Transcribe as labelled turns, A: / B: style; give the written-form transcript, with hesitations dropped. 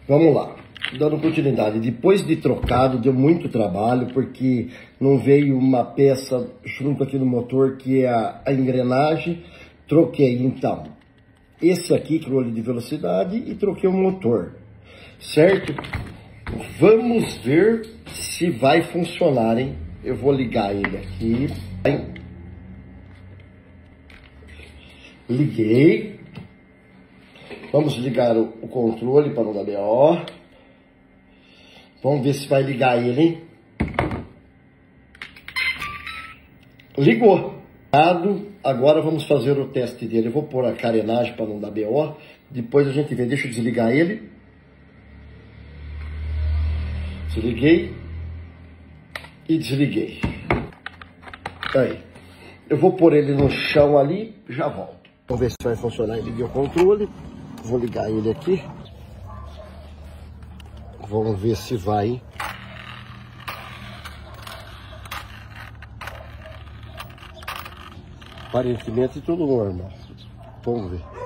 A: Vamos lá, dando continuidade. Depois de trocado, deu muito trabalho, porque não veio uma peça junto aqui no motor, que é a engrenagem. Troquei, então, esse aqui, que é o olho de velocidade, e troquei o motor, certo? Vamos ver se vai funcionar, hein? Eu vou ligar ele aqui. Liguei. Vamos ligar o controle para não dar BO. Vamos ver se vai ligar ele, hein? Ligou. Agora vamos fazer o teste dele. Eu vou pôr a carenagem para não dar BO. Depois a gente vê. Deixa eu desligar ele. Desliguei. E desliguei. Aí. Eu vou pôr ele no chão ali. Já volto. Vamos ver se vai funcionar. Liguei o controle. Vou ligar ele aqui. Vamos ver se vai. Aparentemente tudo normal. Vamos ver.